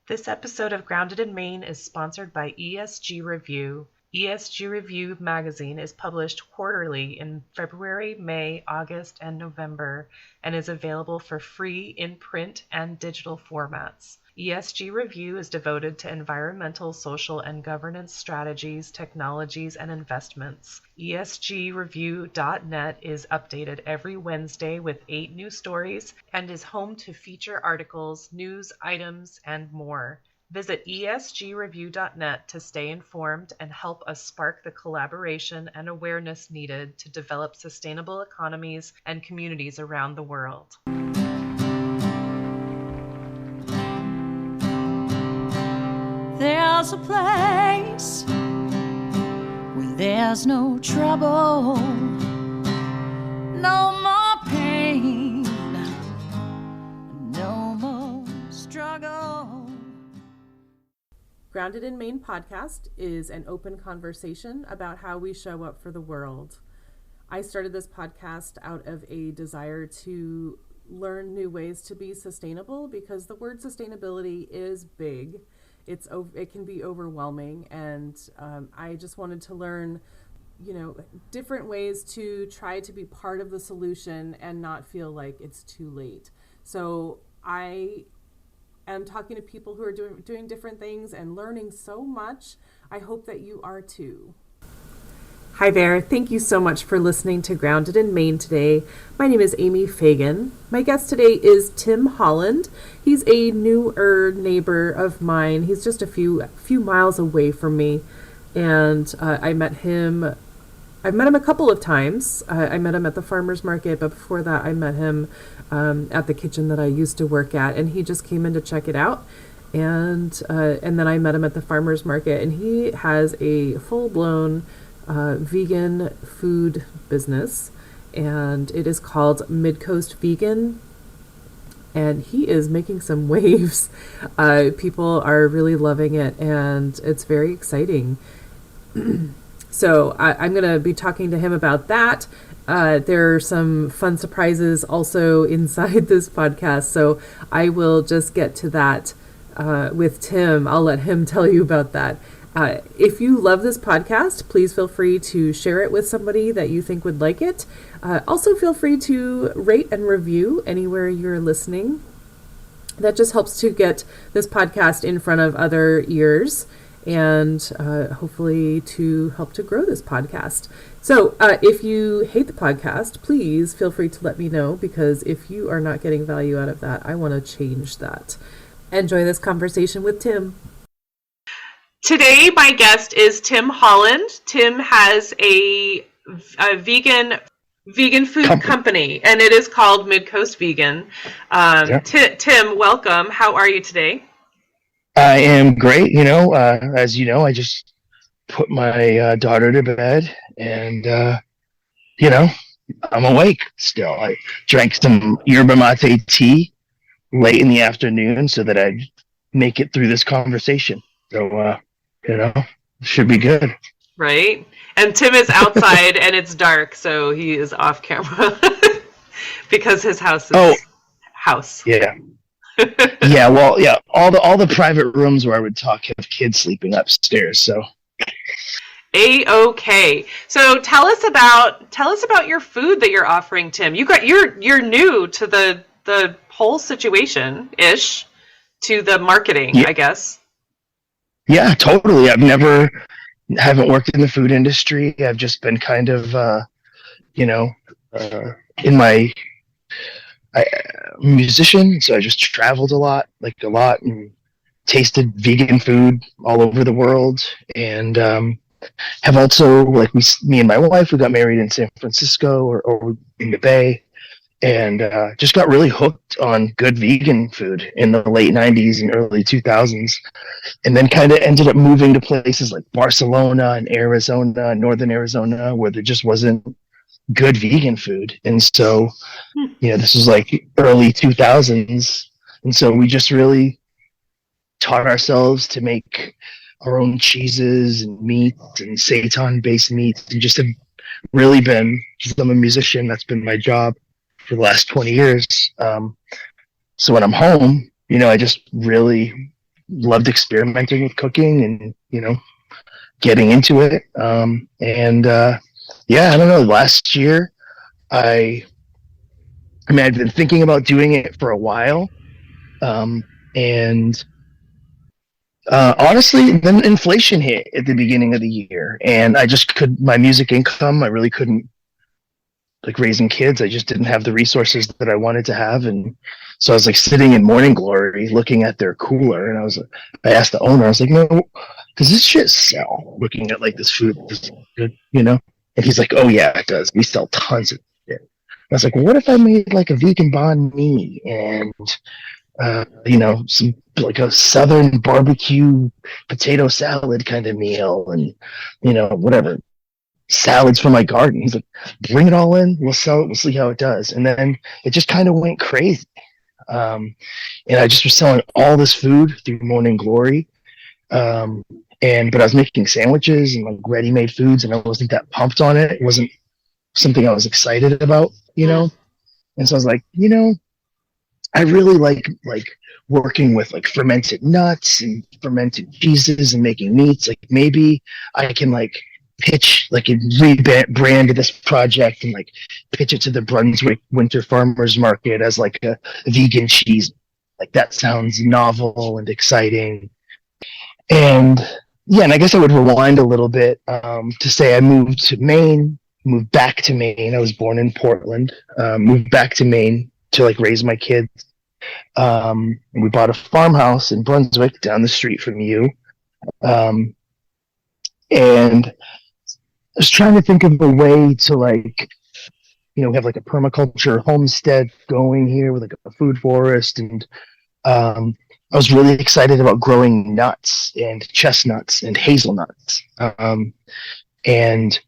This episode of Grounded in Maine is sponsored by ESG Review. ESG Review magazine is published quarterly in February, May, August, and November, and is available for free in print and digital formats. ESG Review is devoted to environmental, social, and governance strategies, technologies, and investments. ESGreview.net is updated every Wednesday with 8 new stories and is home to feature articles, news items, and more. Visit esgreview.net to stay informed and help us spark the collaboration and awareness needed to develop sustainable economies and communities around the world. There's a place where there's no trouble, no more pain, no more struggle. Grounded in Maine podcast is an open conversation about how we show up for the world. I started this podcast out of a desire to learn new ways to be sustainable because the word sustainability is big. It can be overwhelming, and I just wanted to learn, different ways to try to be part of the solution and not feel like it's too late. So I am talking to people who are doing different things and learning so much. I hope that you are too. Hi there. Thank you so much for listening to Grounded in Maine today. My name is Amy Fagan. My guest today is Tim Holland. He's a newer neighbor of mine. He's just a few miles away from me, and I've met him a couple of times. I met him at the farmer's market, but before that I met him at the kitchen that I used to work at, and he just came in to check it out. And then I met him at the farmer's market, and he has a full-blown vegan food business, and it is called Midcoast Vegan, and he is making some waves. People are really loving it, and it's very exciting. So I'm going to be talking to him about that. There are some fun surprises also inside this podcast, so I will just get to that with Tim. I'll let him tell you about that. If you love this podcast, please feel free to share it with somebody that you think would like it. Also, feel free to rate and review anywhere you're listening. That just helps to get this podcast in front of other ears and hopefully to help to grow this podcast. So if you hate the podcast, please feel free to let me know, because if you are not getting value out of that, I want to change that. Enjoy this conversation with Tim. Today, my guest is Tim Holland. Tim has a vegan food company, and it is called Midcoast Vegan. Tim, welcome. How are you today? I am great. As you know, I just put my daughter to bed, and I'm awake still. I drank some yerba mate tea late in the afternoon so that I'd make it through this conversation. So, should be good. Right. And Tim is outside and it's dark, so he is off camera because his house is house. Yeah. Yeah. Well, yeah. All the private rooms where I would talk have kids sleeping upstairs. So. A-okay. So tell us about your food that you're offering, Tim. You're new to the whole situation ish, to the marketing, yeah. I guess. Yeah, totally. Haven't worked in the food industry. I've just been kind of, musician. So I just traveled a lot, and tasted vegan food all over the world. And have also, me and my wife, we got married in San Francisco or in the Bay. And just got really hooked on good vegan food in the late 90s and early 2000s. And then kind of ended up moving to places like Barcelona and Arizona, northern Arizona, where there just wasn't good vegan food. And so, this was like early 2000s. And so we just really taught ourselves to make our own cheeses and meat and seitan-based meats. And just have really been, because I'm a musician, that's been my job for the last 20 years. So when I'm home, I just really loved experimenting with cooking and, getting into it. Yeah, I don't know. Last year, I'd been thinking about doing it for a while. And honestly, then inflation hit at the beginning of the year, and my music income, I really couldn't, like, raising kids, I just didn't have the resources that I wanted to have. And so I was like sitting in Morning Glory looking at their cooler, and I asked the owner, I was like, no, does this shit sell? Looking at like this food, this good, And he's like, oh yeah, it does. We sell tons of shit. I was like, well, what if I made like a vegan banh mi and some like a southern barbecue potato salad kind of meal, and whatever, salads from my garden. He's like, bring it all in, we'll sell it, we'll see how it does. And then it just kind of went crazy. And I just was selling all this food through Morning Glory. But I was making sandwiches and like ready-made foods, and I wasn't that pumped on it. It wasn't something I was excited about, And so I was like, I really like working with like fermented nuts and fermented cheeses and making meats. Like maybe I can like pitch like and rebrand this project and like pitch it to the Brunswick Winter Farmers Market as like a vegan cheese. Like that sounds novel and exciting. And yeah, and I guess I would rewind a little bit to say I moved back to Maine. I was born in Portland, moved back to Maine to like raise my kids. And we bought a farmhouse in Brunswick down the street from you. And I was trying to think of a way to like, have like a permaculture homestead going here with like a food forest. And I was really excited about growing nuts and chestnuts and hazelnuts. And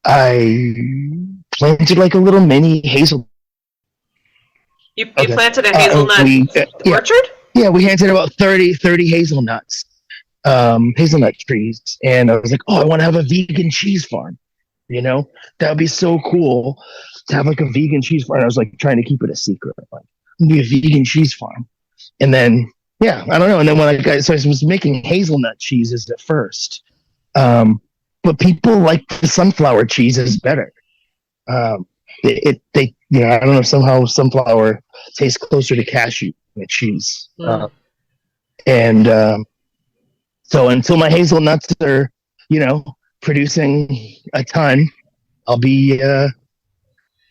I planted like a little mini hazel. You planted a hazelnut orchard? Yeah, we planted about 30 hazelnuts, hazelnut trees. And I was like, oh, I want to have a vegan cheese farm. That would be so cool to have like a vegan cheese farm. And I was like trying to keep it a secret. Like, I'm going to be a vegan cheese farm. And then, yeah, I don't know. And then when I was making hazelnut cheeses at first. But people like the sunflower cheeses better. I don't know, somehow sunflower tastes closer to cashew than cheese. So until my hazelnuts are, producing a ton, I'll be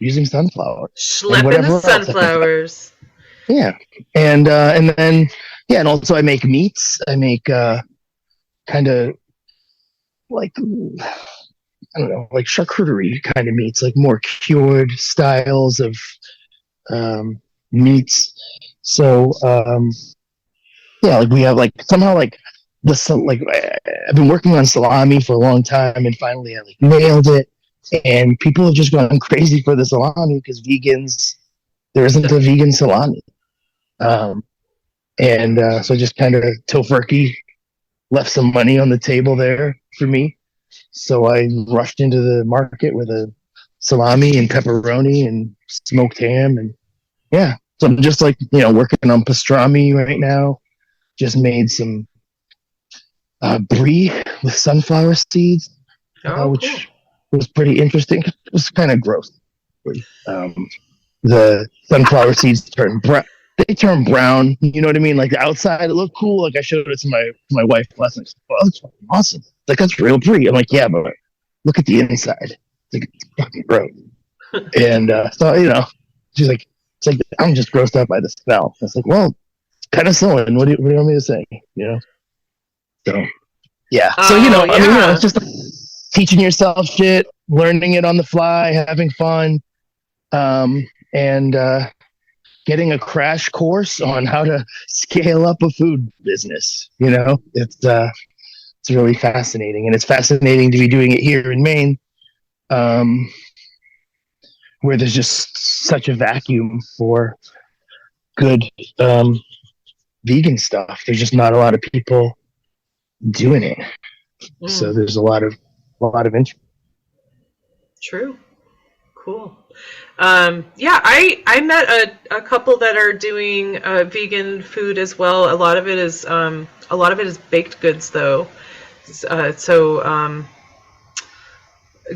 using sunflower. Schlepping the sunflowers. Yeah. And then, yeah, and also I make meats. I make kind of like, I don't know, like charcuterie kind of meats, like more cured styles of meats. So yeah, like we have like somehow like I've been working on salami for a long time, and finally I like nailed it. And people have just gone crazy for the salami because there isn't a vegan salami. So I just kind of tofurkey left some money on the table there for me. So I rushed into the market with a salami and pepperoni and smoked ham. And yeah, so I'm just like, working on pastrami right now. Just made some brie with sunflower seeds, which was pretty interesting. It was kind of gross. The sunflower seeds turn brown. They turn brown. You know what I mean? Like the outside, it looked cool. Like I showed it to my wife last night. Oh, that's fucking awesome. Like that's real brie. I'm like, yeah, but look at the inside. It's like it's fucking gross. And so she's like, it's like I'm just grossed out by the smell. It's like, well, kind of selling. What do you want me to say? So yeah. So it's just teaching yourself shit, learning it on the fly, having fun, and getting a crash course on how to scale up a food business. It's really fascinating, and it's fascinating to be doing it here in Maine, where there's just such a vacuum for good vegan stuff. There's just not a lot of people doing it, so there's a lot of interest. True. Cool. Yeah, I met a couple that are doing vegan food as well. A lot of it is baked goods though.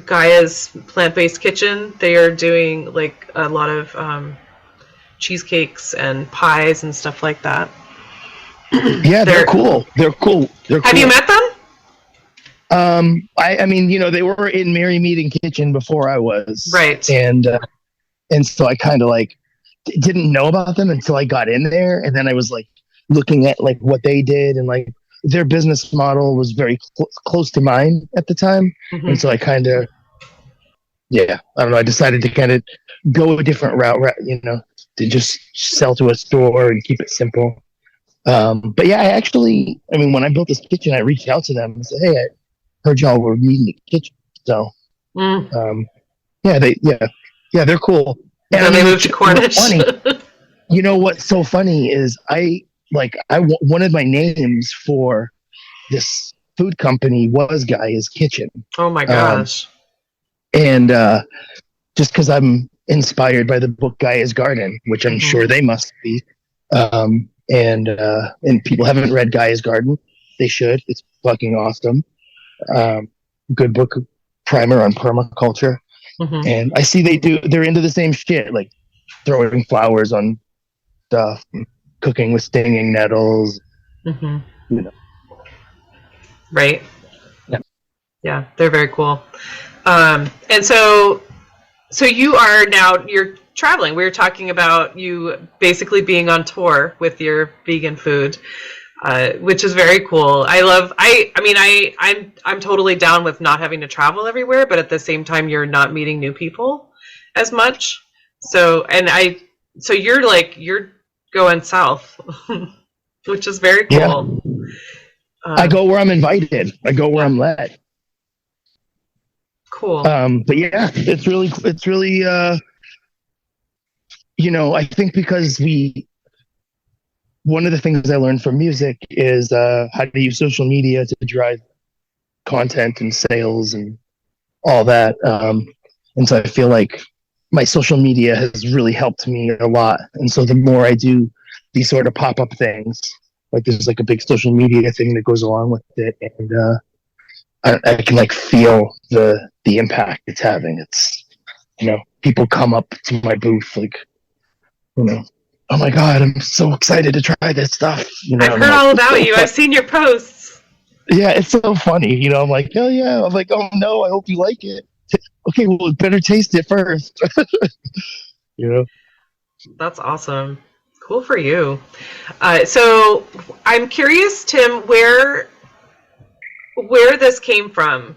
Gaia's Plant-Based Kitchen, they are doing like a lot of cheesecakes and pies and stuff like that. Yeah, they're cool. They're cool. Have you met them? I mean, they were in Merry Meeting Kitchen before I was. Right. And so I kind of like didn't know about them until I got in there. And then I was like looking at like what they did, and like their business model was very close to mine at the time. Mm-hmm. And so I kind of, I don't know, I decided to kind of go a different route, to just sell to a store and keep it simple. But yeah, I mean, when I built this kitchen, I reached out to them and said, hey, I heard y'all were needing a kitchen. So, they're cool. And then they moved to Cornish. Funny, what's so funny is I wanted my names for this food company was Gaia's Kitchen. Oh my gosh. And just because I'm inspired by the book Gaia's Garden, which I'm sure they must be. And people haven't read Gaia's Garden. They should. It's fucking awesome. Good book primer on permaculture. Mm-hmm. And I see they're into the same shit, like throwing flowers on stuff, cooking with stinging nettles. Mm-hmm. Right. Yeah, they're very cool. And so you're traveling. We were talking about you basically being on tour with your vegan food, which is very cool. I'm totally down with not having to travel everywhere, but at the same time, you're not meeting new people as much. So you're going south, which is very cool. Yeah. I go where I'm invited. I go where I'm led. Cool. But yeah, it's really, I think because one of the things I learned from music is how to use social media to drive content and sales and all that. And so I feel like my social media has really helped me a lot. And so the more I do these sort of pop-up things, like there's like a big social media thing that goes along with it, and I can like feel the impact it's having. It's, people come up to my booth like, oh my God, I'm so excited to try this stuff. I've heard all about you. I've seen your posts. Yeah, it's so funny. I'm like, hell yeah. I'm like, oh no, I hope you like it. Okay, well, better taste it first. That's awesome. Cool for you. So I'm curious, Tim, where this came from.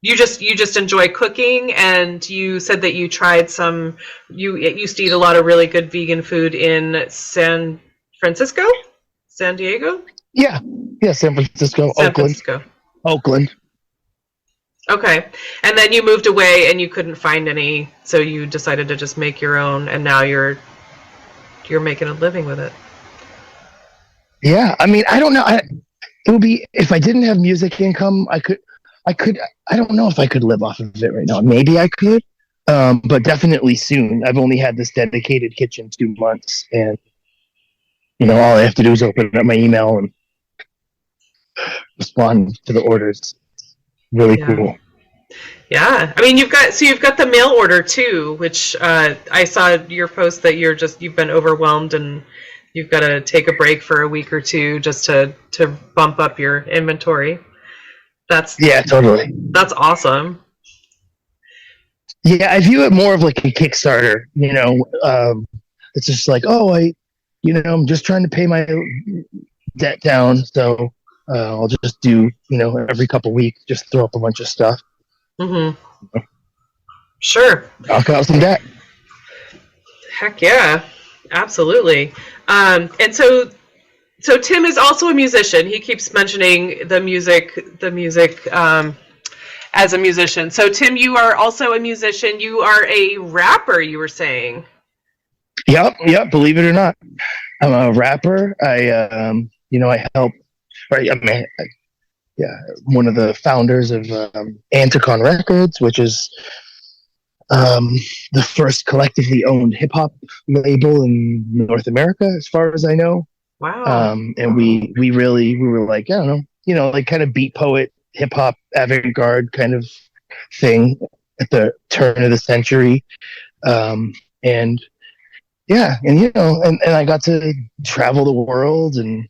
You just enjoy cooking, and you said that you tried some. You used to eat a lot of really good vegan food in San Diego. Yeah, San Francisco, Oakland. Okay, and then you moved away, and you couldn't find any, so you decided to just make your own, and now you're making a living with it. Yeah, I mean, I don't know. It would be, if I didn't have music income, I don't know if I could live off of it right now. Maybe I could, but definitely soon. I've only had this dedicated kitchen 2 months, and all I have to do is open up my email and respond to the orders. Really cool. Yeah, I mean, you've got the mail order too, which I saw your post that you've been overwhelmed and you've got to take a break for a week or two just to bump up your inventory. Totally. That's awesome. Yeah, I view it more of like a Kickstarter. It's just like, I'm just trying to pay my debt down, so I'll just do, every couple weeks, just throw up a bunch of stuff. Mm-hmm. Sure. Knock out some debt. Heck yeah, absolutely. And so Tim is also a musician. He keeps mentioning the music as a musician. So Tim, you are also a musician. You are a rapper, you were saying. Yep. Believe it or not, I'm a rapper. I help. Right. I mean, one of the founders of Anticon Records, which is the first collectively owned hip hop label in North America, as far as I know. Wow. And we were like, I don't know, like kind of beat poet, hip hop, avant garde kind of thing at the turn of the century. And yeah, and I got to travel the world and,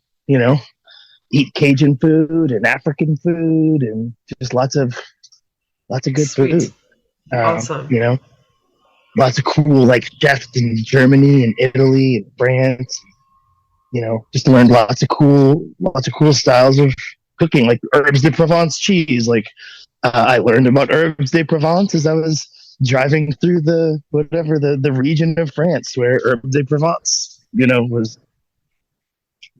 eat Cajun food and African food and just lots of good Sweet. food. Awesome. Lots of cool like chefs in Germany and Italy and France. Just learned lots of cool styles of cooking, like herbs de Provence cheese. Like I learned about herbs de Provence as I was driving through the region of France where herbs de Provence, was.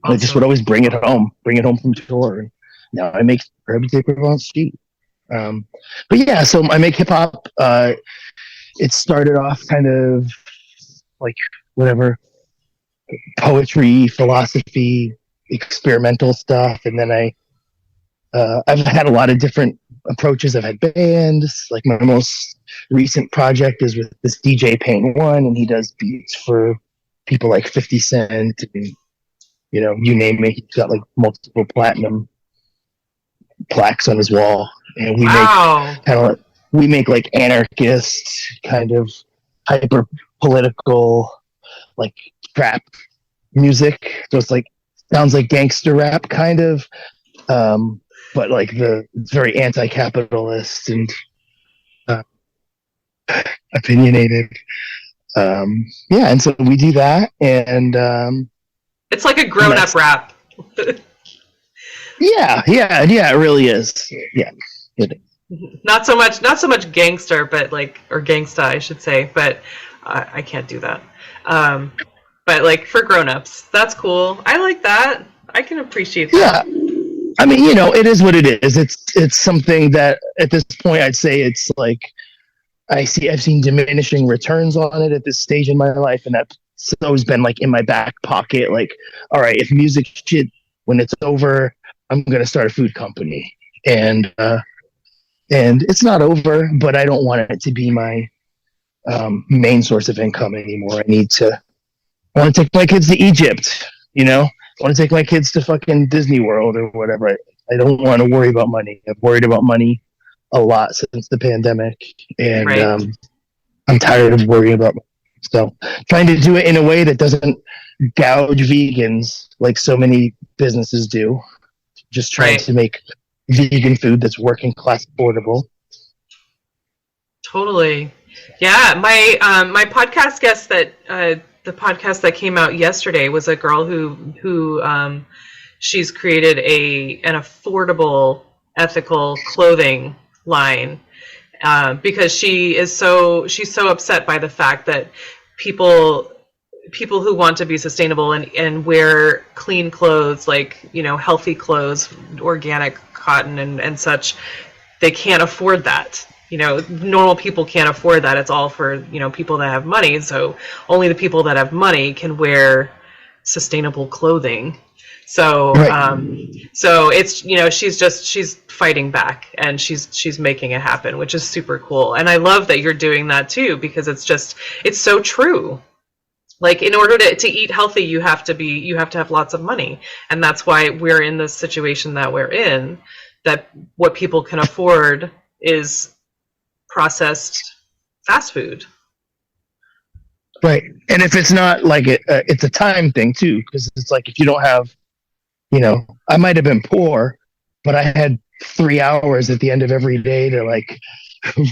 Awesome. I just would always bring it home from tour. And now I make herbs de Provence cheese. But yeah, so I make hip hop. It started off kind of like whatever poetry, philosophy, experimental stuff, and then I've had a lot of different approaches. I've had bands. Like my most recent project is with this DJ Paint One, and he does beats for people like 50 Cent and you name it. He's got like multiple platinum plaques on his wall, and we make like anarchist kind of hyper political like trap music. So it's like sounds like gangster rap kind of, but like it's very anti-capitalist and opinionated. And so we do that, and it's like a grown-up rap. Yeah, it really is. Yeah, it is. Not so much gangster, but like, or gangsta, I should say. But I can't do that. But like for grown-ups, that's cool. I like that. I can appreciate that. Yeah, I mean, it is what it is. It's something that at this point I'd say it's like I've seen diminishing returns on it at this stage in my life, and that's always been like in my back pocket. Like, all right, if music shit, when it's over, I'm gonna start a food company, and it's not over, but I don't want it to be my main source of income anymore. I want to take my kids to Egypt, I want to take my kids to fucking Disney World or whatever. I don't want to worry about money. I've worried about money a lot since the pandemic, and right. I'm tired of worrying about money. So trying to do it in a way that doesn't gouge vegans like so many businesses do. Just trying to make vegan food that's working class affordable. Totally. Yeah. My podcast guest that the podcast that came out yesterday was a girl who she's created an affordable ethical clothing line because she's so upset by the fact that people who want to be sustainable and wear clean clothes, like healthy clothes, organic cotton and such, they can't afford that. Normal people can't afford that. It's all for people that have money. So only the people that have money can wear sustainable clothing. So so it's she's fighting back, and she's making it happen, which is super cool. And I love that you're doing that too, because it's so true. Like, in order to eat healthy, you have to have lots of money, and that's why we're in this situation that we're in. That what people can afford is processed fast food. Right, and if it's not like it's a time thing too, because it's like if you don't have, I might have been poor, but I had 3 hours at the end of every day to like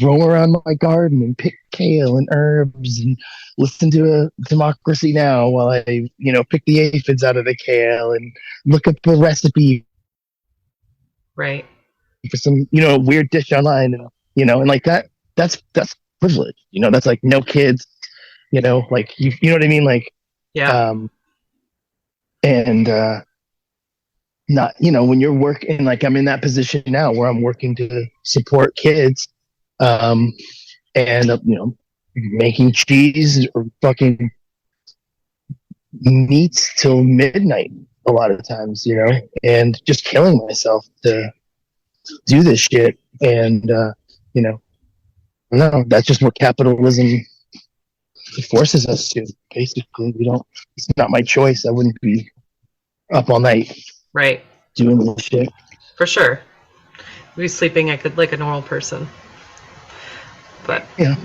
roam around my garden and pick kale and herbs and listen to a Democracy Now! While I, pick the aphids out of the kale and look up a recipe. Right. For some, weird dish online, and like that's privilege. That's like no kids, like you know what I mean? Like, yeah. And not, when you're working, like I'm in that position now where I'm working to support kids, and making cheese or fucking meats till midnight a lot of times, and just killing myself to do this shit. And, you know, no, that's just what capitalism forces us to. Basically, it's not my choice. I wouldn't be up all night. Right. Doing this shit. For sure. I'd be sleeping like a normal person. But yeah,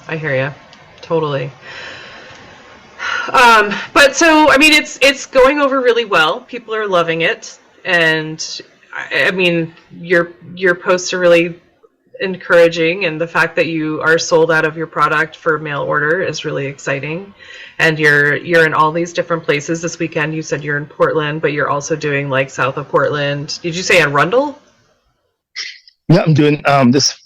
I hear you. Totally. But so, I mean, it's going over really well. People are loving it. And I mean, your posts are really encouraging, and the fact that you are sold out of your product for mail order is really exciting. And you're in all these different places. This weekend you said you're in Portland, but you're also doing like south of Portland. Did you say Arundel? Yeah, I'm doing this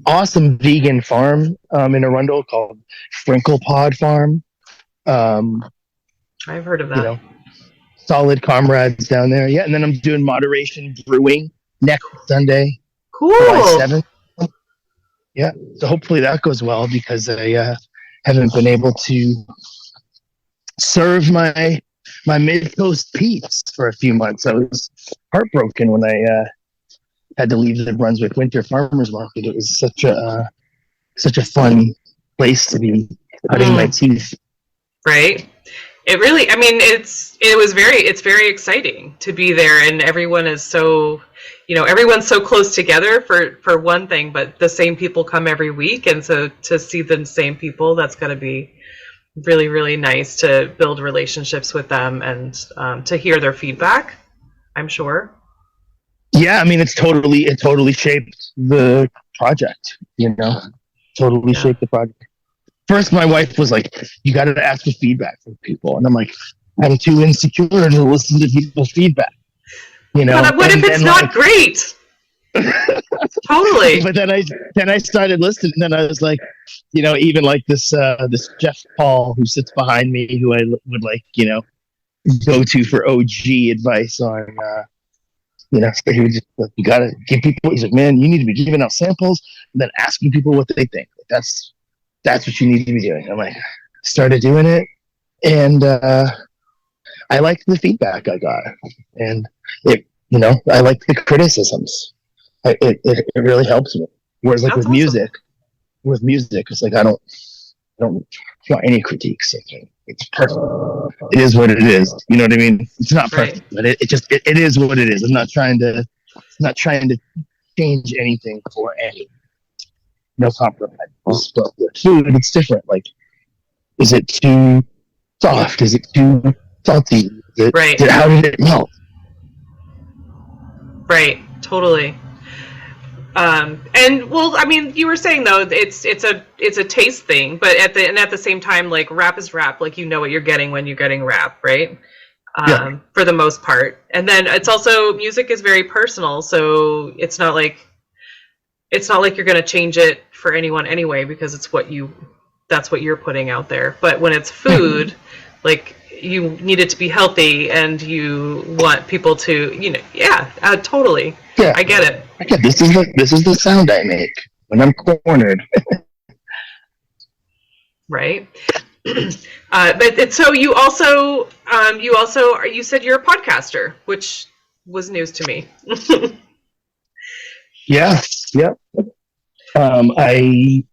awesome vegan farm in Arundel called Sprinkle Pod Farm. I've heard of that. You know, solid comrades down there. Yeah, and then I'm doing Moderation Brewing next Sunday. Cool. July 7th. Yeah, so hopefully that goes well, because I haven't been able to serve my Midcoast peeps for a few months. I was heartbroken when I had to leave the Brunswick Winter Farmers Market. It was such a fun place to be cutting my teeth. Right. It really, I mean, it's very exciting to be there, and everyone is so, you know, everyone's so close together for one thing, but the same people come every week, and so to see the same people, that's going to be really, really nice to build relationships with them and to hear their feedback, I'm sure. Yeah, I mean, it totally shaped the project, you know, shaped the project. First, my wife was like, you got to ask for feedback from people. And I'm like, I'm too insecure to listen to people's feedback. You know, but what if it's not great? Totally. But then I started listening, and then I was like, you know, even like this Jeff Paul, who sits behind me, who I would like, you know, go to for OG advice on, you know, so he was just like, you got to give people, he's like, man, you need to be giving out samples and then asking people what they think. That's what you need to be doing. I'm like, started doing it, and I liked the feedback I got, and it, you know, I like the criticisms. It really helps me. Whereas like with music, it's like I don't want any critiques. It's perfect. It is what it is. You know what I mean? It's not perfect, but it is what it is. I'm not trying to change anything for any. No compromise. But with food, it's different. Like, is it too soft? Is it too salty? How did it melt? Right. Totally. And well, I mean, you were saying though, it's a taste thing, but at the same time, like, rap is rap. Like, you know what you're getting when you're getting rap, right? For the most part. And then it's also, music is very personal, so it's not like you're going to change it for anyone anyway, because that's what you're putting out there. But when it's food, like, you need it to be healthy, and you want people to, you know, totally. Yeah, I get it. This is the sound I make when I'm cornered. Right. But so you also you said you're a podcaster, which was news to me. Yeah. I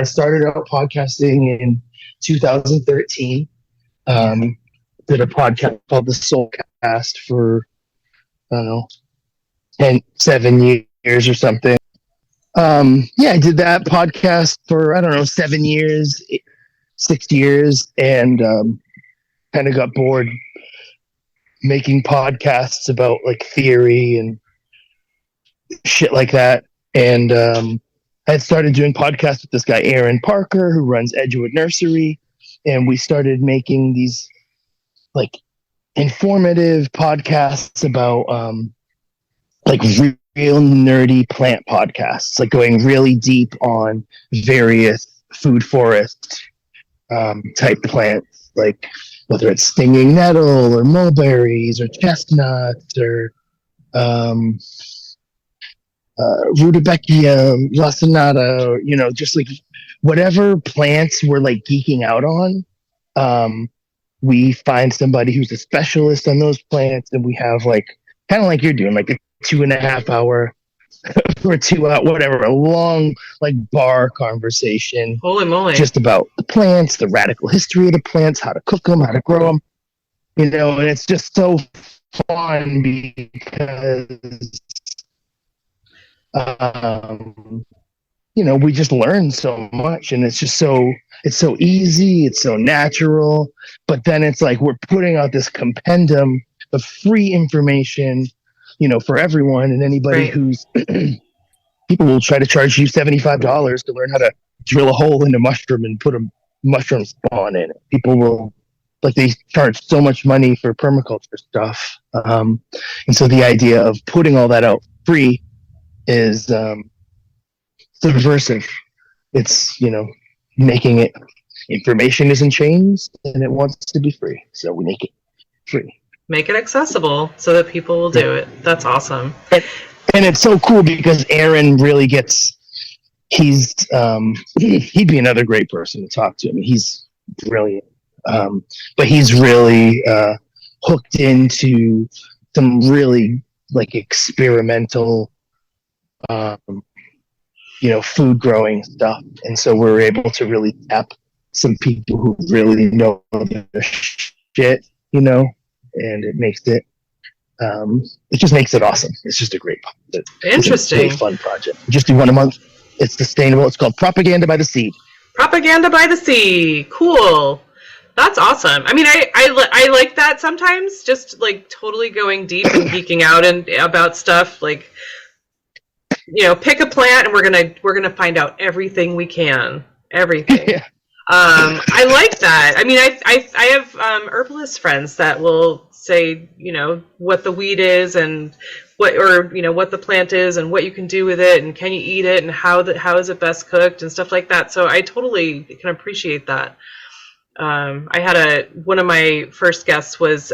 started out podcasting in 2013. Did a podcast called The Soulcast for, I don't know, 7 years or something. I did that podcast for, I don't know, 7 years, 6 years, and kind of got bored making podcasts about like theory and shit like that. And I had started doing podcasts with this guy, Aaron Parker, who runs Edgewood Nursery. And we started making these like informative podcasts about like real nerdy plant podcasts, like going really deep on various food forest type plants, like whether it's stinging nettle or mulberries or chestnuts or rudbeckia, lacinato, or, you know, just like whatever plants we're like geeking out on. We find somebody who's a specialist on those plants, and we have like kind of like you're doing, like 2.5 hour or 2 hour, whatever, a long like bar conversation. Holy moly. Just about the plants, the radical history of the plants, how to cook them, how to grow them, and it's just so fun because, we just learn so much, and it's so easy, it's so natural, but then it's like we're putting out this compendium of free information, for everyone, and anybody who's people will try to charge you $75 to learn how to drill a hole in a mushroom and put a mushroom spawn in it. People will, they charge so much money for permaculture stuff. And so the idea of putting all that out free is subversive. It's, making it, information isn't changed and it wants to be free. So we make it free. Make it accessible so that people will do it. That's awesome. And it's so cool because Aaron really he'd be another great person to talk to. I mean, he's brilliant. But he's really hooked into some really experimental, food growing stuff. And so we're able to really tap some people who really know their shit, and it makes it, it just makes it awesome. It's just a great, interesting, it's a really fun project. We just do one a month. It's sustainable. It's called Propaganda by the Sea. Propaganda by the Sea. Cool. That's awesome. I mean, I like that sometimes, just totally going deep and geeking out and about stuff. Pick a plant and we're gonna find out everything we can. Everything. Yeah. I like that. I mean, I have herbalist friends that will say, what the weed is and what the plant is and what you can do with it and can you eat it and how is it best cooked and stuff like that. So I totally can appreciate that. I had one of my first guests was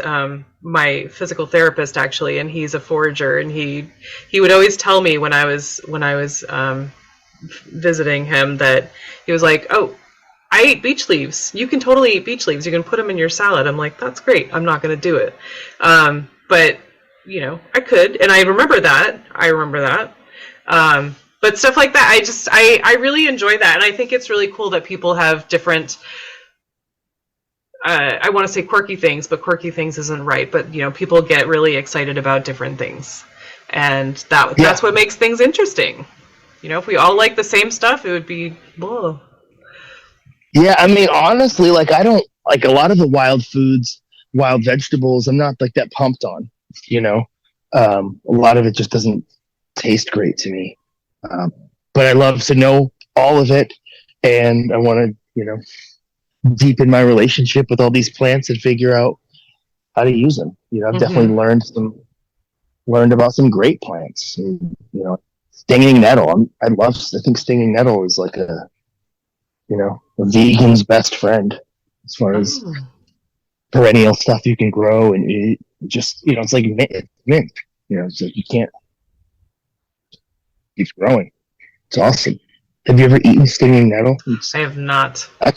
my physical therapist actually, and he's a forager, and he would always tell me when I was visiting him that he was like, "Oh, I ate beach leaves. You can totally eat beach leaves. You can put them in your salad." I'm like, "That's great. I'm not going to do it." But I could, and I remember that. But stuff like that, I really enjoy that, and I think it's really cool that people have different. I want to say quirky things, but quirky things isn't right. But people get really excited about different things, and that's what makes things interesting. If we all like the same stuff, it would be. Whoa. Yeah, I mean, honestly, I don't like a lot of the wild foods, wild vegetables. I'm not that pumped on. A lot of it just doesn't taste great to me. But I love to know all of it, and I want to, deepen my relationship with all these plants and figure out how to use them. I've definitely learned about some great plants. And, stinging nettle. I think stinging nettle is like a vegan's best friend as far as perennial stuff you can grow and eat. Just it's like mint. It's like you can't keep growing. It's awesome. Have you ever eaten stinging nettle? I have not. I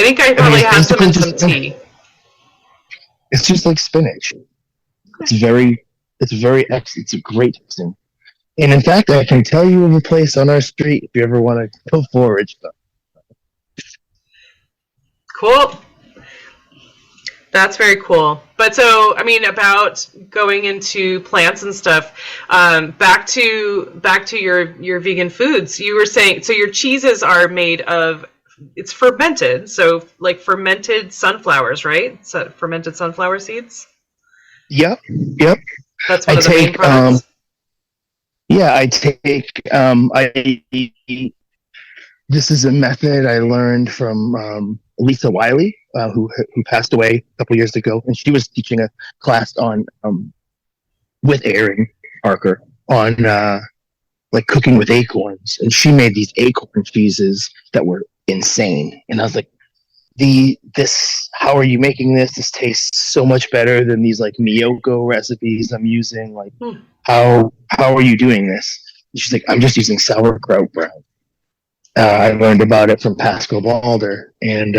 think I probably have some in some tea. It's just like spinach. It's it's a great thing. And in fact, I can tell you of a place on our street if you ever want to go forage. Cool. That's very cool. But so, I mean, about going into plants and stuff, back to your vegan foods, you were saying, so your cheeses are made of, it's fermented, so like fermented sunflowers, right? So fermented sunflower seeds? Yep. That's one of the main products? This is a method I learned from Lisa Wiley, who passed away a couple years ago, and she was teaching a class on with Aaron Parker on like cooking with acorns, and she made these acorn cheeses that were insane. And I was like, how are you making this? This tastes so much better than these like Miyoko recipes I'm using. Like, how are you doing this? And she's like, I'm just using sauerkraut bread. I learned about it from Pascal Balder, and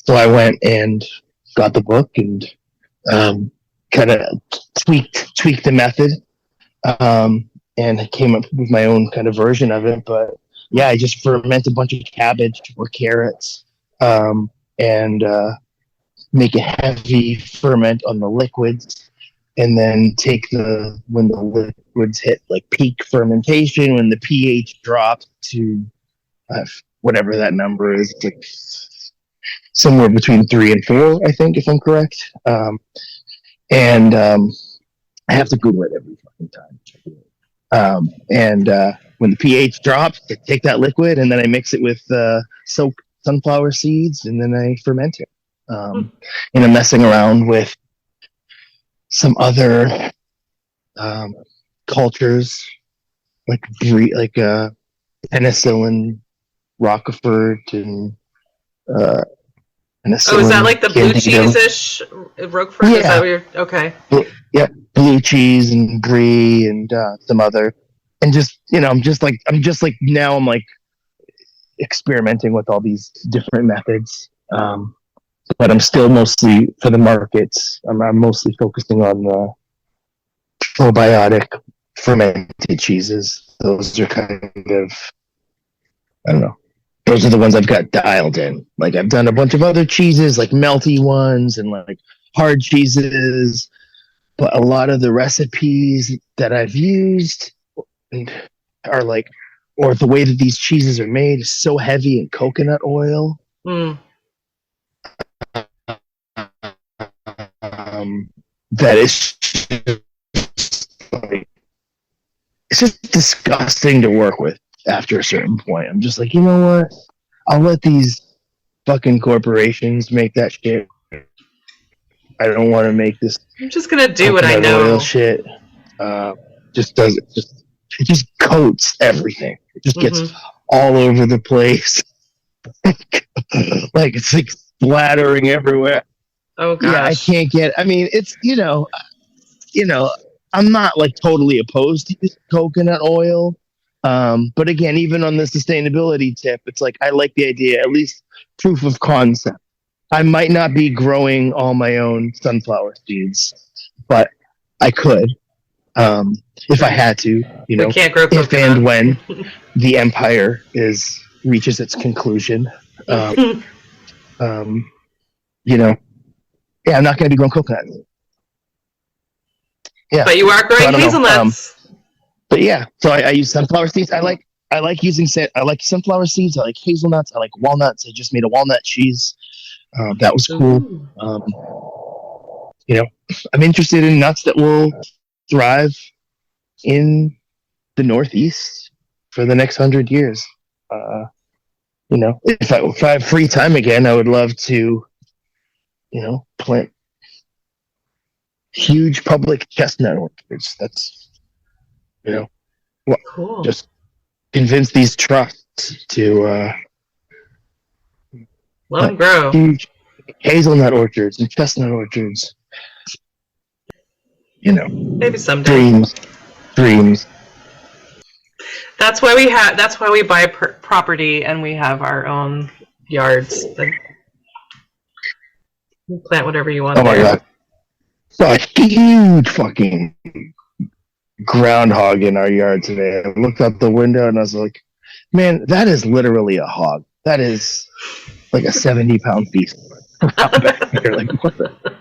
so I went and got the book and kind of tweaked the method, and I came up with my own kind of version of it. But yeah, I just ferment a bunch of cabbage or carrots, and make a heavy ferment on the liquids, and then take when the liquids hit like peak fermentation, when the pH drops to whatever that number is, like somewhere between 3 and 4, I think, if I'm correct. And I have to Google it every fucking time. When the pH drops, I take that liquid and then I mix it with soaked sunflower seeds, and then I ferment it. And I'm messing around with some other cultures like penicillin, Roquefort, and penicillin. Oh, is that like the blue cheese-ish Roquefort? Yeah. Is that what you're... Okay. Yeah, blue cheese and brie and some other, and just I'm just like now I'm like experimenting with all these different methods. But I'm still mostly for the markets. I'm mostly focusing on the probiotic fermented cheeses. Those are kind of, I don't know. Those are the ones I've got dialed in. Like I've done a bunch of other cheeses, like melty ones and like hard cheeses. But a lot of the recipes that I've used are like, or the way that these cheeses are made is so heavy in coconut oil. That it's just disgusting to work with after a certain point. I'm just like, you know what? I'll let these fucking corporations make that shit. I don't want to make this. I'm just gonna do what I know. Oil shit. It just coats everything. It just gets all over the place. Like it's like splattering everywhere. Oh gosh. Yeah, I can't get. I mean, it's I'm not like totally opposed to coconut oil, but again, even on the sustainability tip, it's like I like the idea, at least proof of concept. I might not be growing all my own sunflower seeds, but I could if I had to. We can't grow coconut. If and when the empire reaches its conclusion. Yeah, I'm not going to be growing coconut. Yeah, but you are growing hazelnuts. But yeah, so I use sunflower seeds. I like using sunflower seeds. I like hazelnuts. I like walnuts. I just made a walnut cheese. That was cool. I'm interested in nuts that will thrive in the Northeast for the next 100 years. If I have free time again, I would love to, plant huge public chestnut orchards. That's, cool. Just convince these trusts to let them grow. Huge hazelnut orchards and chestnut orchards. Maybe someday. Dreams. That's why we buy property and we have our own yards. You plant whatever you want. Oh my god. Saw a huge fucking groundhog in our yard today. I looked out the window and I was like, man, that is literally a hog. That is like a 70-pound beast. Like, what the?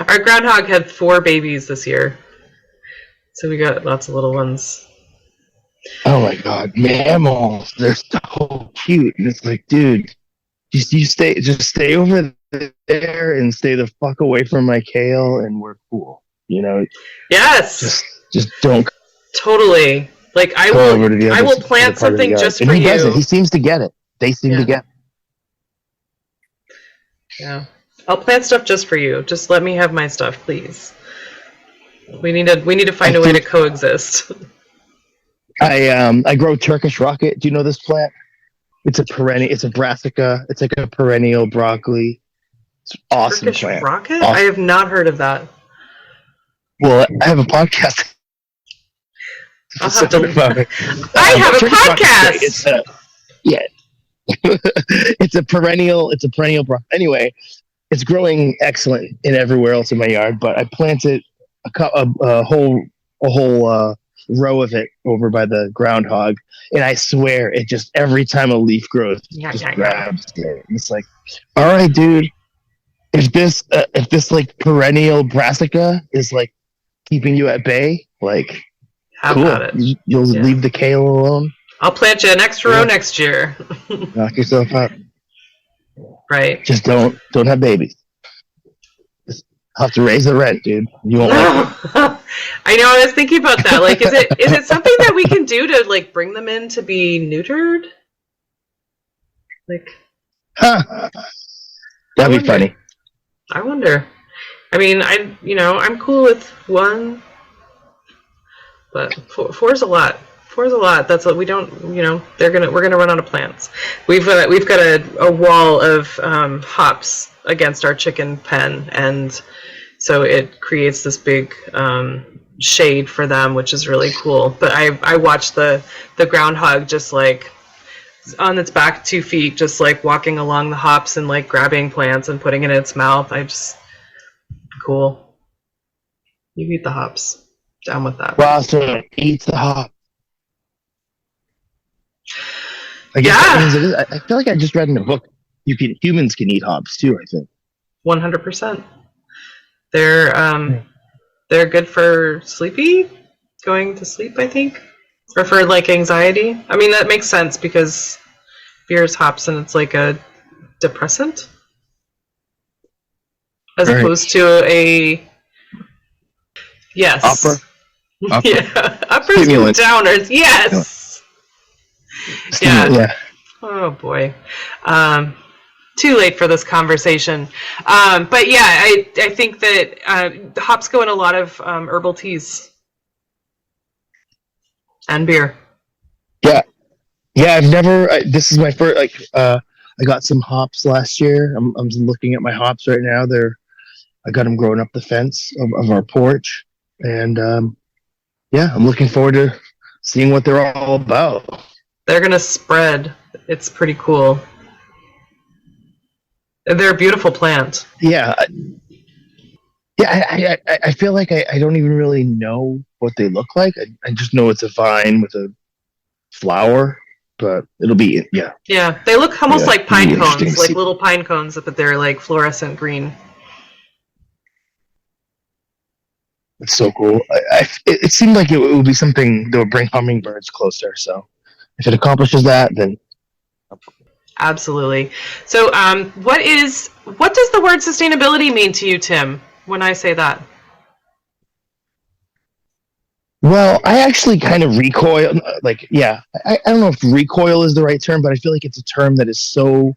Our groundhog had 4 babies this year. So we got lots of little ones. Oh my god, mammals. They're so cute. And it's like, dude, just stay over there and stay the fuck away from my kale and we're cool. Yes. Just don't totally. Like I will plant something just for you. He doesn't. He seems to get it. They seem to get it. Yeah. I'll plant stuff just for you. Just let me have my stuff, please. We need to find a way to coexist. I grow Turkish rocket. Do you know this plant? It's a perennial. It's a brassica. It's like a perennial broccoli. It's an awesome Turkish plant. rocket? Awesome. I have not heard of that. Well, I have a podcast. I'll have to. I have a podcast. It's a perennial. It's a perennial broccoli. Anyway, it's growing excellent in everywhere else in my yard. But I planted a a whole row of it over by the groundhog, and I swear it just every time a leaf grows, grabs it. It's like, all right, dude. If this like perennial brassica is like keeping you at bay, like, How cool. about it? You'll leave the kale alone. I'll plant you an extra row next year. Knock yourself out. Right. Just don't have babies. Just have to raise the rent, dude. You won't like it. I know. I was thinking about that. Like, is it something that we can do to like bring them in to be neutered? Like, That'd be funny. I wonder. I mean, I'm cool with one, but four's a lot. Four's a lot. That's what we don't. We're gonna run out of plants. We've got a wall of hops against our chicken pen, and so it creates this big shade for them, which is really cool. But I watched the groundhog just like on its back 2 feet, just like walking along the hops and like grabbing plants and putting it in its mouth. Cool. You eat the hops. Down with that. Wow, so it eats the hop. I guess that means it is. I feel like I just read in a book humans can eat hops too, I think. 100%. They're good for going to sleep, I think. Or for like anxiety. I mean, that makes sense because beer is hops and it's like a depressant. As opposed to a Upper. Yeah. Uppers and downers. Yes. Yeah. Oh boy. Too late for this conversation. But yeah, I think that hops go in a lot of herbal teas. And beer. Yeah, I've never. This is my first. I got some hops last year. I'm looking at my hops right now. I got them growing up the fence of our porch, and I'm looking forward to seeing what they're all about. They're gonna spread. It's pretty cool. They're a beautiful plant. Yeah. I feel like I don't even really know what they look like. I just know it's a vine with a flower, but it'll be Yeah, they look almost like pine cones, like little pine cones, but they're like fluorescent green. It's so cool. It seemed like it would be something that would bring hummingbirds closer. So if it accomplishes that, then absolutely. So, what does the word sustainability mean to you, Tim? When I say that? Well, I actually kind of recoil. I don't know if recoil is the right term, but I feel like it's a term that is so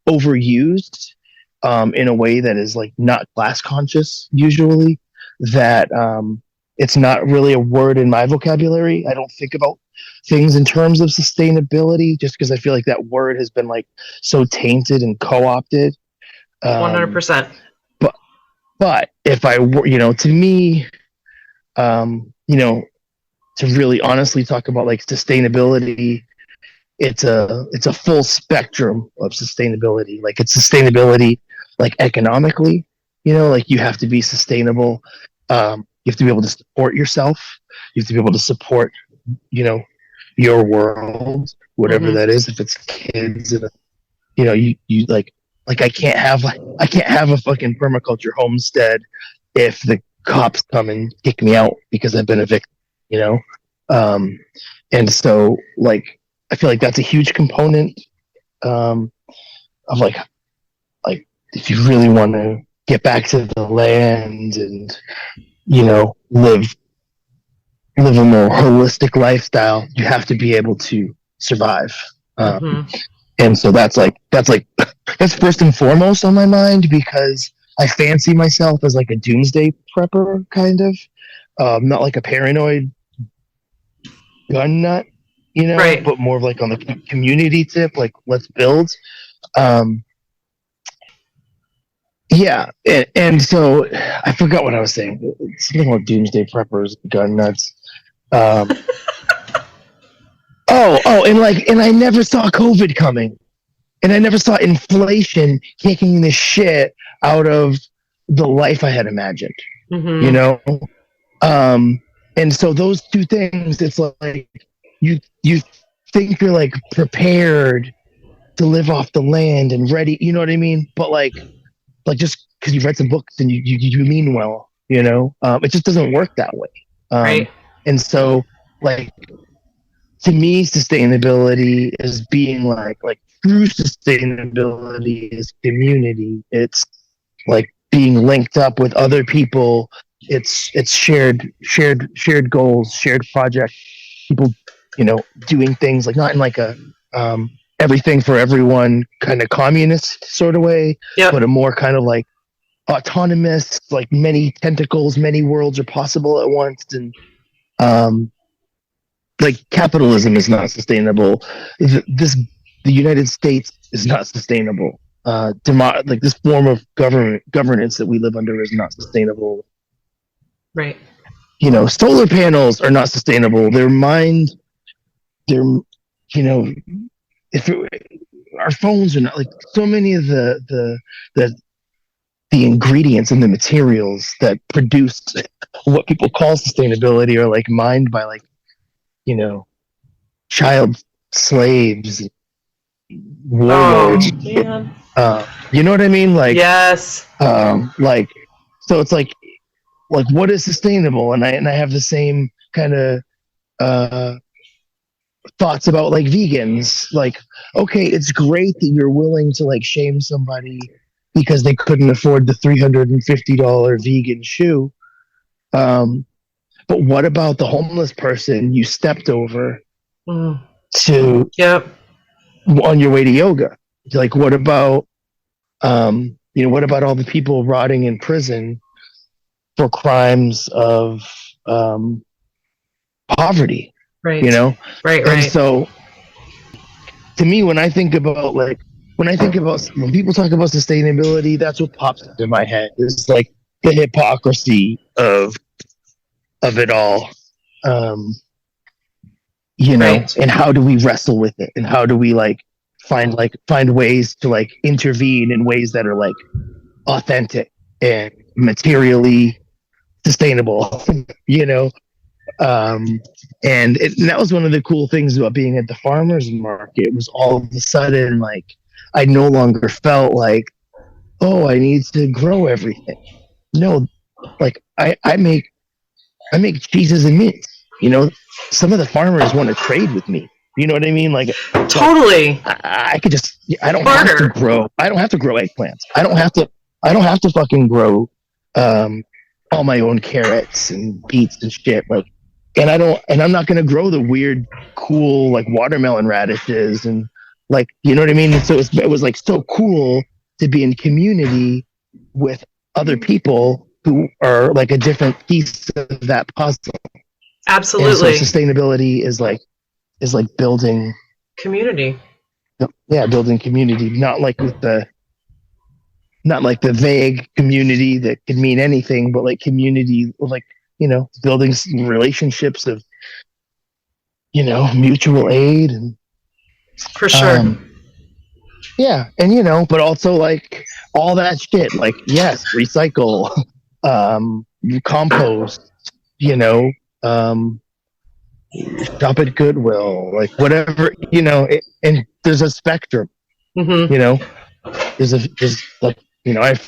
overused in a way that is like not class conscious usually, that it's not really a word in my vocabulary. I don't think about things in terms of sustainability just because I feel like that word has been like so tainted and co-opted. 100%. But if I were, to me, to really honestly talk about like sustainability, it's a full spectrum of sustainability. Like it's sustainability, like economically, like you have to be sustainable. You have to be able to support yourself. You have to be able to support, your world, whatever that is. If it's kids, and you like I can't have a fucking permaculture homestead if the cops come and kick me out because I've been evicted, and so like I feel like that's a huge component of like if you really want to get back to the land and live a more holistic lifestyle, you have to be able to survive. And so that's first and foremost on my mind because I fancy myself as like a doomsday prepper kind of, not like a paranoid gun nut, right. But more of like on the community tip, like let's build. And so I forgot what I was saying. Something about doomsday preppers, gun nuts. And I never saw COVID coming, and I never saw inflation kicking the shit out of the life I had imagined. And so those two things, it's like you think you're like prepared to live off the land and ready, you know what I mean? But like just because you've read some books and you mean well, it just doesn't work that way. Right. And so like to me, sustainability is being like true sustainability is community. It's like being linked up with other people. It's shared goals, shared projects, people, doing things like not in like a everything for everyone kind of communist sort of way, yep. but a more kind of like autonomous, like many tentacles, many worlds are possible at once. And like capitalism is not sustainable. The United States is not sustainable. Like this form of governance that we live under is not sustainable. Right. Solar panels are not sustainable. Our phones are not, like, so many of the ingredients and the materials that produce what people call sustainability are like mined by like, child slaves, warlords. You know what I mean? Like, yes. Like, so it's like what is sustainable? And I have the same kind of thoughts about like vegans. Like, okay, it's great that you're willing to like shame somebody because they couldn't afford the $350 vegan shoe. But what about the homeless person you stepped over to on your way to yoga? Like, what about what about all the people rotting in prison for crimes of poverty? Right. Right. And so to me, when people talk about sustainability, that's what pops into my head. It's like the hypocrisy of it all. Right. And how do we wrestle with it? And how do we like find ways to like intervene in ways that are like authentic and materially sustainable, and that was one of the cool things about being at the farmers market. Was all of a sudden like I no longer felt like, oh, I need to grow everything. No, like I make cheeses and meats. Some of the farmers want to trade with me. You know what I mean? Like, totally. I could just. I don't have to grow eggplants. I don't have to fucking grow all my own carrots and beets and shit. Like, and I'm not gonna grow the weird, cool like watermelon radishes and like, you know what I mean? So it was like so cool to be in community with other people who are like a different piece of that puzzle. Absolutely. And so sustainability is like building community. Yeah, building community, not like the vague community that could mean anything, but like community, like, building relationships of, mutual aid and for sure. Yeah, and but also like all that shit, like yes, recycle, compost, shop at Goodwill, like whatever, and there's a spectrum, there's like, I have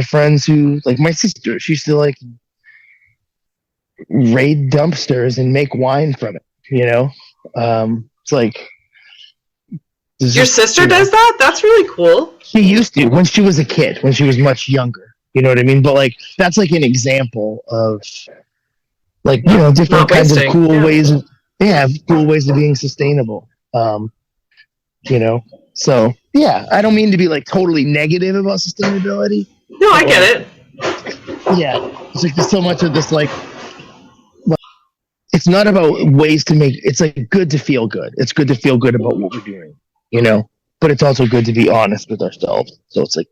friends who, like my sister, she used to like raid dumpsters and make wine from it, it's like. Your sister does that? That's really cool. She used to when she was a kid, when she was much younger. You know what I mean? But like that's like an example of like, different kinds of cool ways of being sustainable. So yeah, I don't mean to be like totally negative about sustainability. No, I get it. Yeah. It's like there's so much of this like it's not about ways to make it's like good to feel good. It's good to feel good about what we're doing. But it's also good to be honest with ourselves. So it's like,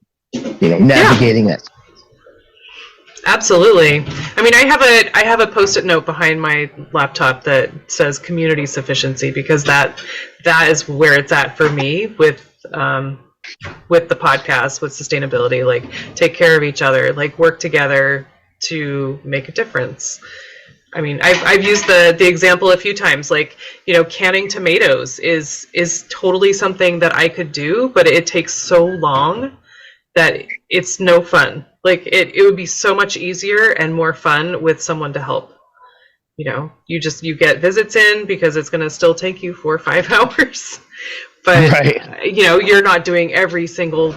navigating that. Absolutely. I mean, I have a Post-it note behind my laptop that says community sufficiency, because that is where it's at for me with the podcast, with sustainability. Like, take care of each other, like work together to make a difference. I mean, I've used the example a few times, like, canning tomatoes is totally something that I could do, but it takes so long that it's no fun. Like, it would be so much easier and more fun with someone to help. You get visits in because it's going to still take you 4 or 5 hours, but right. You're not doing every single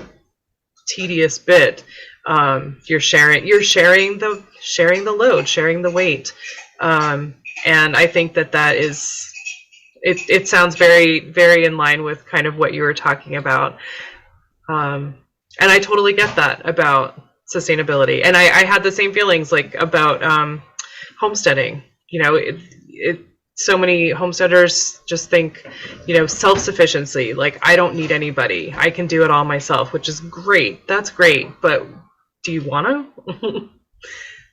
tedious bit. You're sharing the load, sharing the weight. And I think that is, it sounds very, very in line with kind of what you were talking about. And I totally get that about sustainability. And I had the same feelings like about, homesteading. So many homesteaders just think, self-sufficiency, like, I don't need anybody. I can do it all myself, which is great. That's great. But do you want to?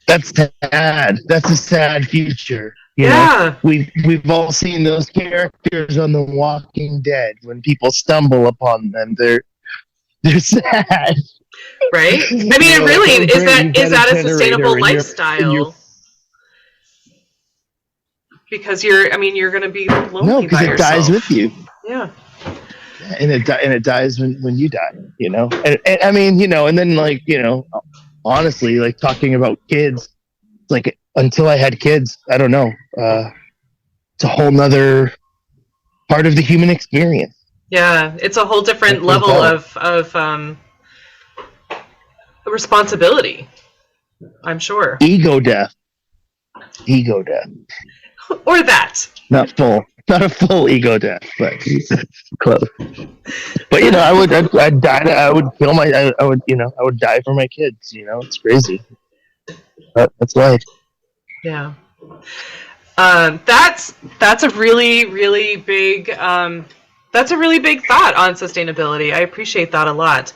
That's sad. That's a sad future. Yeah. We've all seen those characters on The Walking Dead. When people stumble upon them, they're sad. Right? I mean, it really is that a sustainable lifestyle? Because you're going to be lonely. No, because it dies with you. Yeah. And it dies when you die. And I mean, and then like honestly, like talking about kids, like until I had kids, I don't know. It's a whole nother part of the human experience. Yeah, it's a whole different level of responsibility, I'm sure. Ego death. Or that. Not a full ego death, but close. But I'd die. I would kill I would die for my kids. It's crazy. But that's life. Yeah. That's a really, really big. That's a really big thought on sustainability. I appreciate that a lot.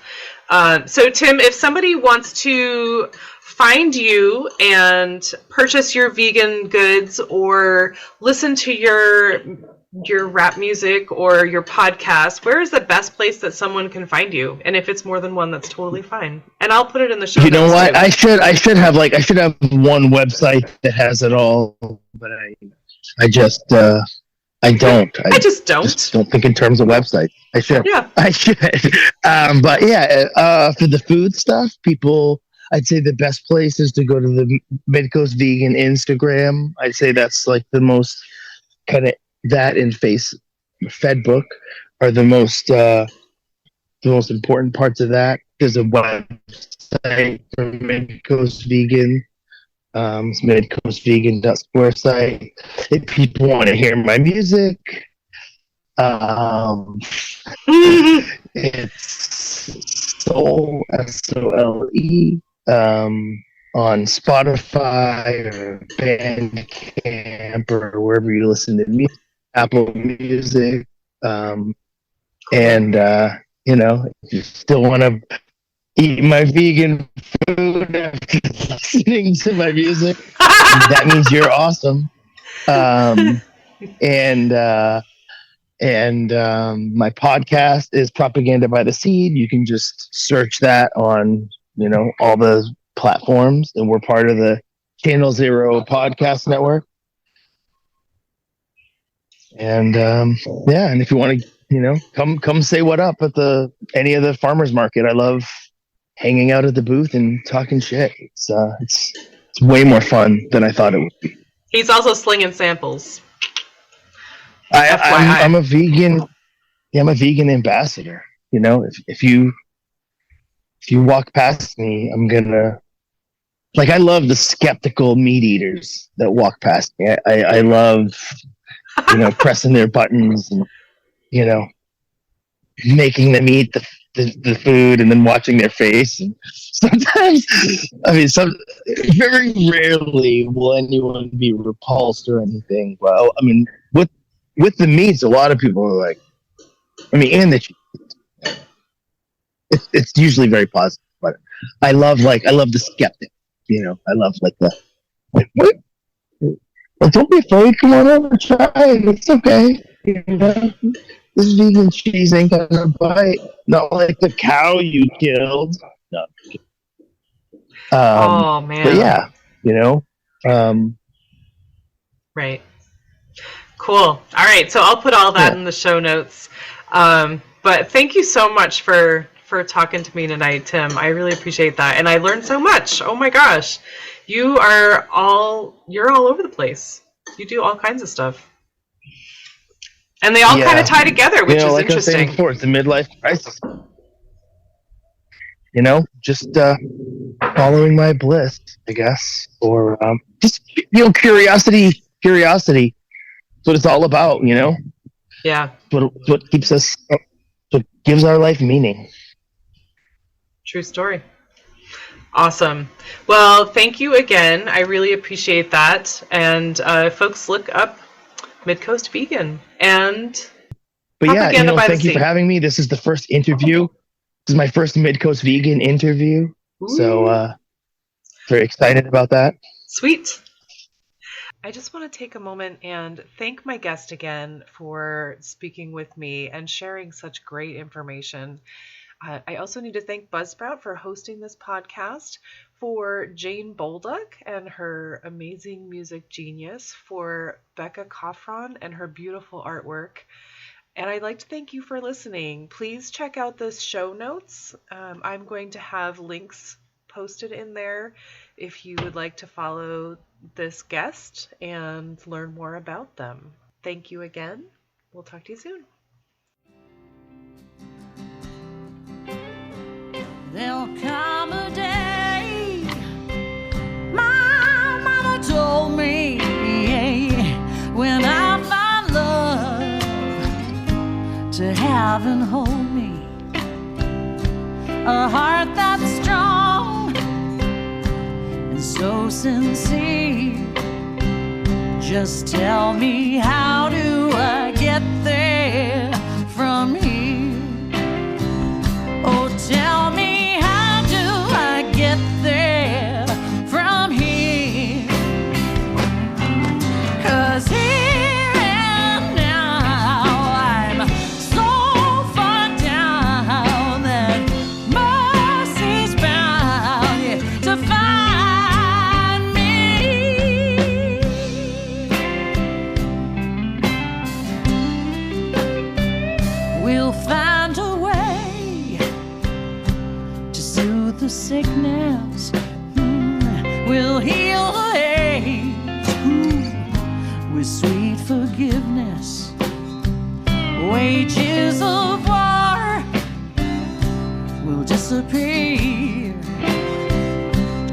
So Tim, if somebody wants to find you and purchase your vegan goods or listen to your rap music or your podcast, where is the best place that someone can find you? And if it's more than one, that's totally fine. And I'll put it in the show notes. You know what? I should have one website that has it all, but I just don't. I just don't think in terms of websites. I should. Yeah. I should. But yeah, for the food stuff, I'd say the best place is to go to the Midcoast Vegan Instagram. I'd say that's like the most kind of, that and Fed book are the most important parts of that. There's a website for Midcoast Vegan. It's midcoastvegan.square site. If people want to hear my music, it's Soul, SOLE, on Spotify or Bandcamp or wherever you listen to music, Apple Music. And if you still want to eat my vegan food after listening to my music, that means you're awesome. And my podcast is Propaganda by the Seed. You can just search that on all the platforms, and we're part of the Channel Zero podcast network. And and if you want to come say what up at any of the farmers market. I love hanging out at the booth and talking shit. It's way more fun than I thought it would be. He's also slinging samples. I'm a vegan. Yeah, I'm a vegan ambassador. If you walk past me, I'm gonna, I love the skeptical meat eaters that walk past me. I love pressing their buttons and making them eat the food and then watching their face. And sometimes, very rarely will anyone be repulsed or anything. Well, with the meats, a lot of people are like, and it's usually very positive. But I love the skeptic. I love what? Well, don't be afraid. Come on over, try it. It's okay. This vegan cheese ain't gonna bite. Not like the cow you killed. No. Oh man. But yeah, you know? Right. Cool. All right. So I'll put all that in the show notes. But thank you so much for talking to me tonight, Tim. I really appreciate that. And I learned so much. Oh my gosh. You're all over the place. You do all kinds of stuff. And they all kind of tie together, which is like interesting. I was saying before, it's a midlife crisis. You know, just following my bliss, I guess. Or just, curiosity. Curiosity. That's what it's all about, you know? Yeah. What keeps us, what gives our life meaning. True story. Awesome. Well, thank you again. I really appreciate that. And folks, look up Midcoast Vegan and Propaganda by the thank you for having me. This is the first interview. This is my first Midcoast Vegan interview. Ooh. So very excited about that. Sweet. I just want to take a moment and thank my guest again for speaking with me and sharing such great information. I also need to thank Buzzsprout for hosting this podcast, for Jane Bolduck and her amazing music genius, for Becca Coffron and her beautiful artwork. And I'd like to thank you for listening. Please check out the show notes. I'm going to have links posted in there if you would like to follow this guest and learn more about them. Thank you again. We'll talk to you soon. There'll come a day, my mama told me, when I find love to have and hold me, a heart that's strong and so sincere. Just tell me, how do I get there from here? Oh, tell me, get there from here, 'cause here and now I'm so far down that mercy's bound to find me. We'll find a way to soothe the sickness, we'll heal the age with sweet forgiveness. Wages of war will disappear.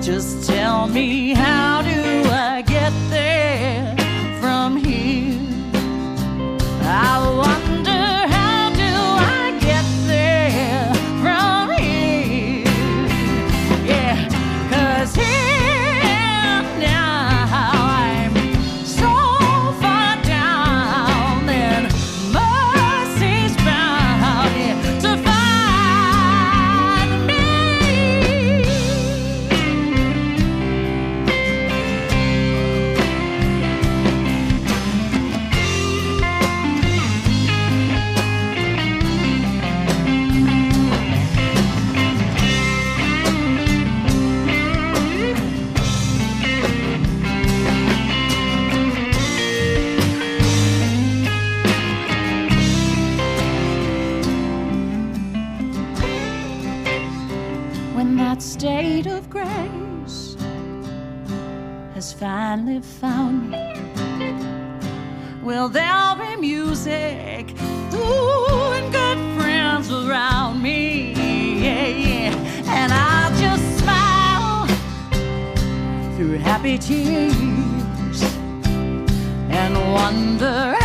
Just tell me, how do I get there from here? I wonder, how do I get there from here? Yeah, 'cause here now I'm so far down, and mercy's bound to find me. When that state of grace has finally found me, well, there'll be music, ooh, and good friends around me, yeah. And I'll just smile through happy tears and wonder